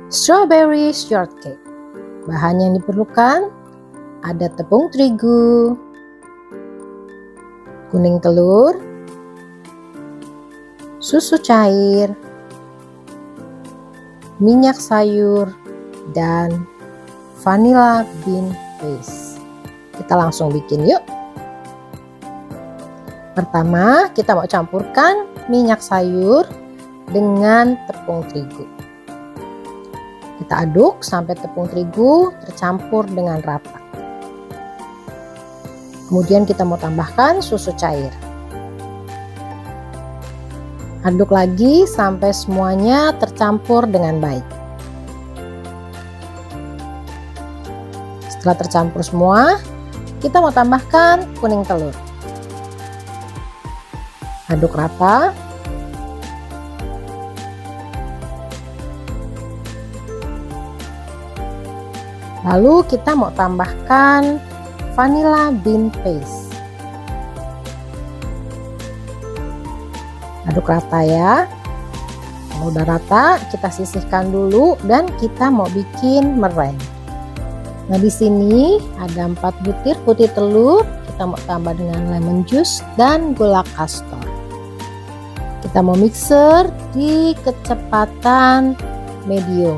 Strawberry shortcake. Bahan yang diperlukan ada tepung terigu, kuning telur, susu cair, minyak sayur, dan vanilla bean paste. Kita langsung bikin yuk. Pertama, kita mau campurkan minyak sayur dengan tepung terigu. Kita aduk sampai tepung terigu tercampur dengan rata. Kemudian kita mau tambahkan susu cair. Aduk lagi sampai semuanya tercampur dengan baik. Setelah tercampur semua, kita mau tambahkan kuning telur. Aduk rata. Lalu kita mau tambahkan vanilla bean paste. Aduk rata ya. Kalau udah rata, kita sisihkan dulu dan kita mau bikin meringue. Nah, di sini ada 4 butir putih telur. Kita mau tambah dengan lemon juice dan gula kastor. Kita mau mixer di kecepatan medium.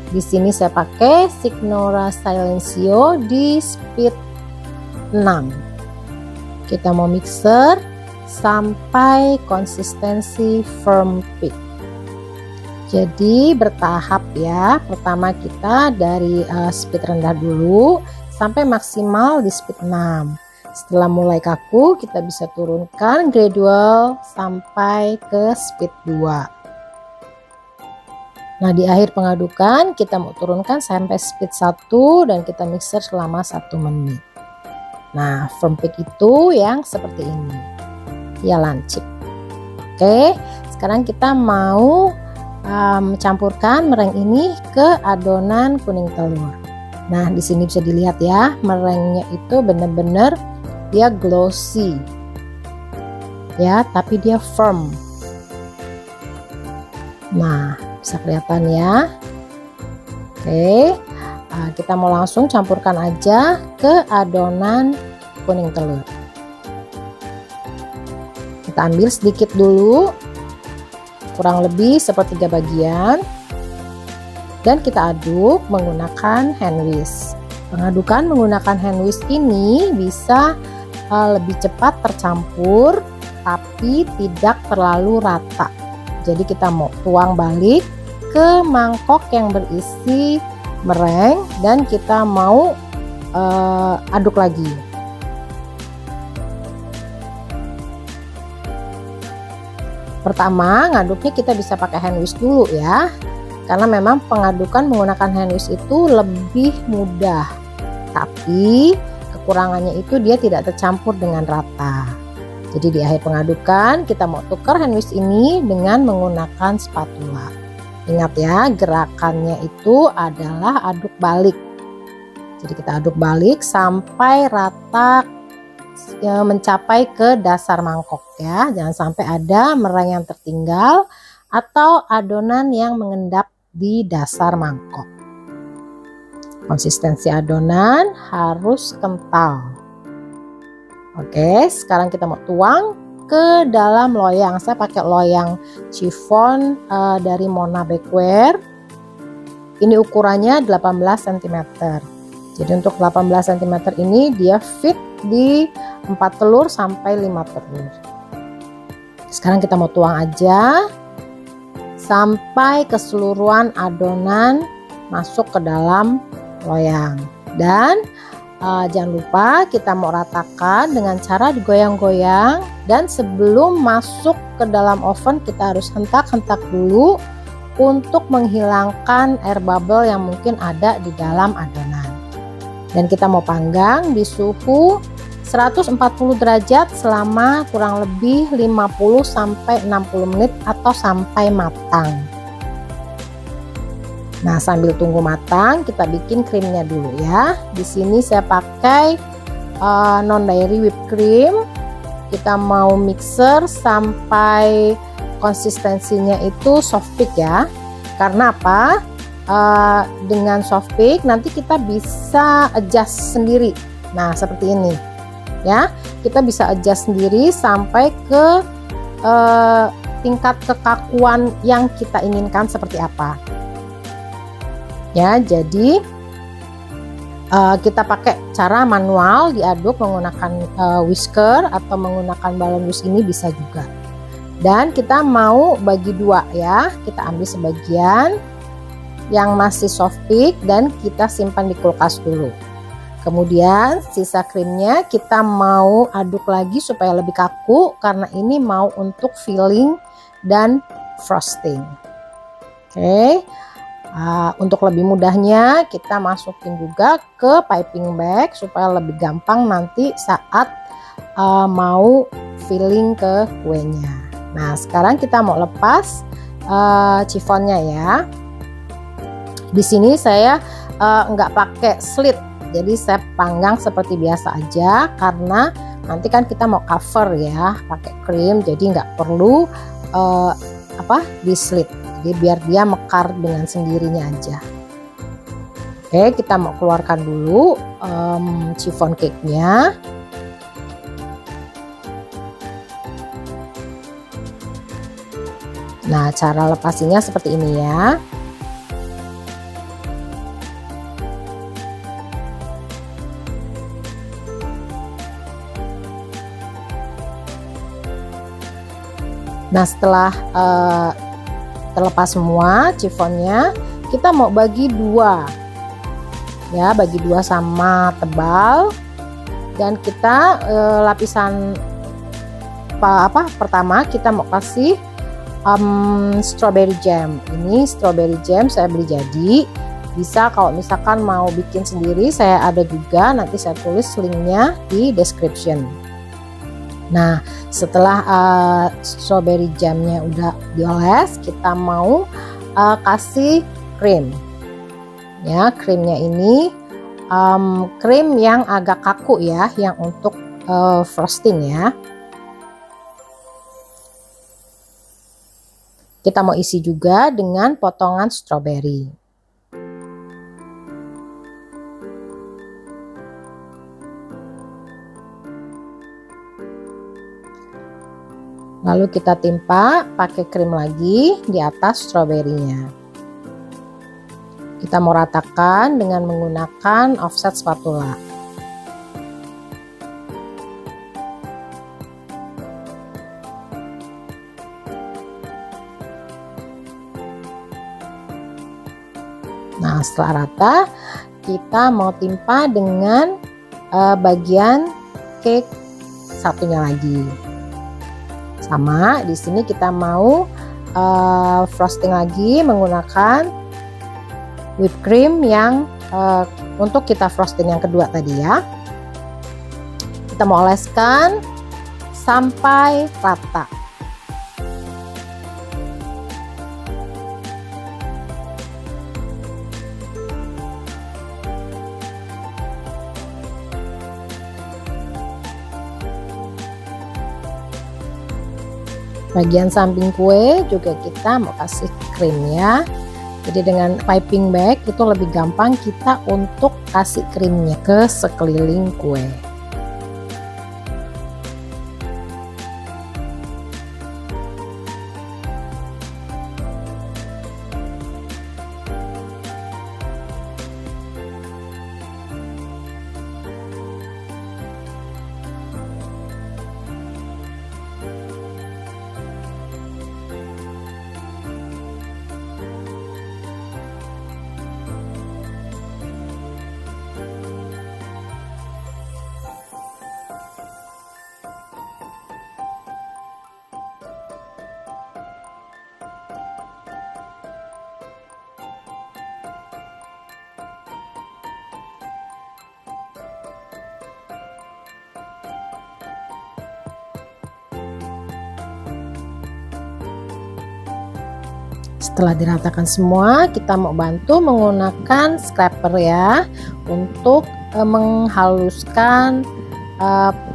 Di sini saya pakai Signora Silencio di speed 6. Kita mau mixer sampai konsistensi firm peak. Jadi bertahap ya. Pertama kita dari speed rendah dulu sampai maksimal di speed 6. Setelah mulai kaku, kita bisa turunkan gradual sampai ke speed 2. Nah, di akhir pengadukan kita mau turunkan sampai speed 1 dan kita mixer selama 1 menit. Nah, firm peak itu yang seperti ini. Ya, lancip. Oke, sekarang kita mau mencampurkan meringue ini ke adonan kuning telur. Nah, di sini bisa dilihat ya, meringuenya itu benar-benar dia glossy ya, tapi dia firm. Nah, bisa kelihatan ya. Oke, kita mau langsung campurkan aja ke adonan kuning telur. Kita ambil sedikit dulu, kurang lebih sepertiga bagian, dan kita aduk menggunakan hand whisk. Pengadukan menggunakan hand whisk ini bisa lebih cepat tercampur tapi tidak terlalu rata. Jadi kita mau tuang balik ke mangkok yang berisi meringue dan kita mau aduk lagi. Pertama, ngaduknya kita bisa pakai hand whisk dulu ya, karena memang pengadukan menggunakan hand whisk itu lebih mudah, tapi kekurangannya itu dia tidak tercampur dengan rata. Jadi di akhir pengadukan kita mau tukar hand whisk ini dengan menggunakan spatula. Ingat ya, gerakannya itu adalah aduk balik. Jadi kita aduk balik sampai rata mencapai ke dasar mangkok ya. Jangan sampai ada meringue yang tertinggal atau adonan yang mengendap di dasar mangkok. Konsistensi adonan harus kental. Oke, sekarang kita mau tuang ke dalam loyang. Saya pakai loyang chiffon dari Mona Bakeware. Ini ukurannya 18 cm. Jadi untuk 18 cm ini dia fit di 4 telur sampai 5 telur. Sekarang kita mau tuang aja sampai keseluruhan adonan masuk ke dalam loyang. Dan jangan lupa kita mau ratakan dengan cara digoyang-goyang, dan sebelum masuk ke dalam oven kita harus hentak-hentak dulu untuk menghilangkan air bubble yang mungkin ada di dalam adonan. Dan kita mau panggang di suhu 140 derajat selama kurang lebih 50 sampai 60 menit atau sampai matang. Nah, sambil tunggu matang, kita bikin krimnya dulu ya. Di sini saya pakai non dairy whipped cream. Kita mau mixer sampai konsistensinya itu soft peak ya. Karena apa? dengan soft bake nanti kita bisa adjust sendiri. Nah seperti ini ya, kita bisa adjust sendiri sampai ke tingkat kekakuan yang kita inginkan seperti apa ya. Jadi kita pakai cara manual diaduk menggunakan whisker atau menggunakan balon whisk ini bisa juga. Dan kita mau bagi dua ya, kita ambil sebagian yang masih soft bake dan kita simpan di kulkas dulu. Kemudian sisa krimnya kita mau aduk lagi supaya lebih kaku karena ini mau untuk filling dan frosting. Oke. Untuk lebih mudahnya kita masukin juga ke piping bag supaya lebih gampang nanti saat mau filling ke kuenya. Nah sekarang kita mau lepas chiffonnya ya. Di sini saya nggak pakai slit, jadi saya panggang seperti biasa aja karena nanti kan kita mau cover ya pakai krim, jadi nggak perlu di slit, jadi biar dia mekar dengan sendirinya aja. Oke, kita mau keluarkan dulu chiffon cake-nya. Nah cara lepasinya seperti ini ya. Nah setelah terlepas semua chiffonnya, kita mau bagi dua ya, bagi dua sama tebal. Dan kita lapisan pertama kita mau kasih strawberry jam. Ini strawberry jam saya beli jadi, bisa kalau misalkan mau bikin sendiri saya ada juga, nanti saya tulis linknya di description. Nah setelah strawberry jamnya udah dioles, kita mau kasih krim ya. Krimnya ini krim yang agak kaku ya, yang untuk frosting ya. Kita mau isi juga dengan potongan strawberry. Lalu kita timpa pakai krim lagi di atas stroberinya. Kita mau ratakan dengan menggunakan offset spatula. Nah setelah rata, kita mau timpa dengan bagian cake satunya lagi. Sama di sini kita mau frosting lagi menggunakan whipped cream yang untuk kita frosting yang kedua tadi ya. Kita mau oleskan sampai rata. Bagian samping kue juga kita mau kasih krim ya. Jadi dengan piping bag itu lebih gampang kita untuk kasih krimnya ke sekeliling kue. Setelah diratakan semua, kita mau bantu menggunakan scraper ya untuk menghaluskan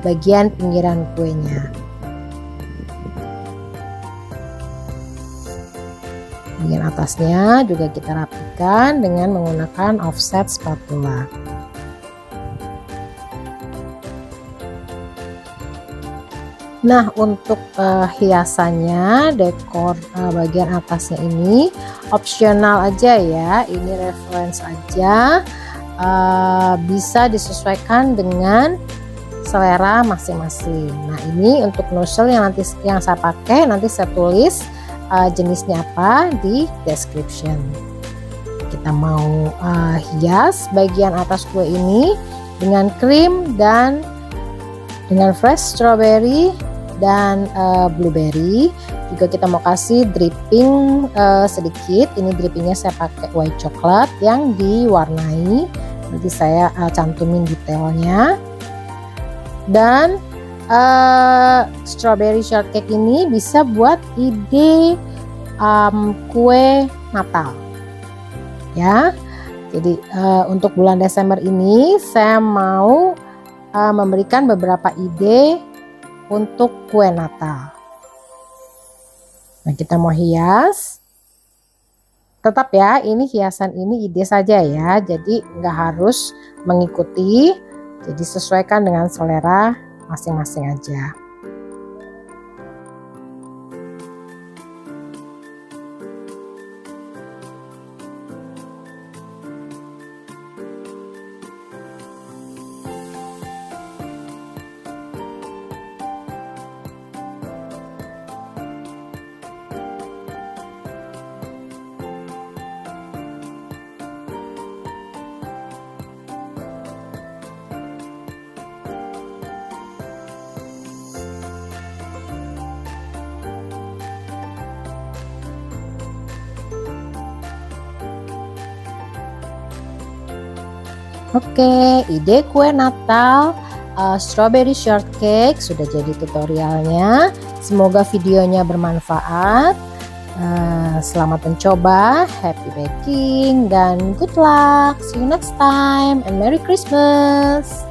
bagian pinggiran kuenya. Bagian atasnya juga kita rapikan dengan menggunakan offset spatula. Nah, untuk hiasannya, dekor bagian atasnya ini opsional aja ya. Ini reference aja, bisa disesuaikan dengan selera masing-masing. Nah, ini untuk nozzle yang saya pakai, nanti saya tulis jenisnya apa di description. Kita mau hias bagian atas kue ini dengan krim dan dengan fresh strawberry dan blueberry. Juga kita mau kasih dripping sedikit. Ini drippingnya saya pakai white chocolate yang diwarnai. Nanti saya cantumin detailnya. Dan strawberry shortcake ini bisa buat ide kue Natal ya. Jadi untuk bulan Desember ini saya mau memberikan beberapa ide untuk kue Natal. Nah, kita mau hias. Tetap ya, ini hiasan ini ide saja ya, jadi nggak harus mengikuti. Jadi sesuaikan dengan selera masing-masing aja. Oke, ide kue Natal strawberry shortcake sudah jadi tutorialnya. Semoga videonya bermanfaat. Selamat mencoba, happy baking, dan good luck. See you next time and Merry Christmas.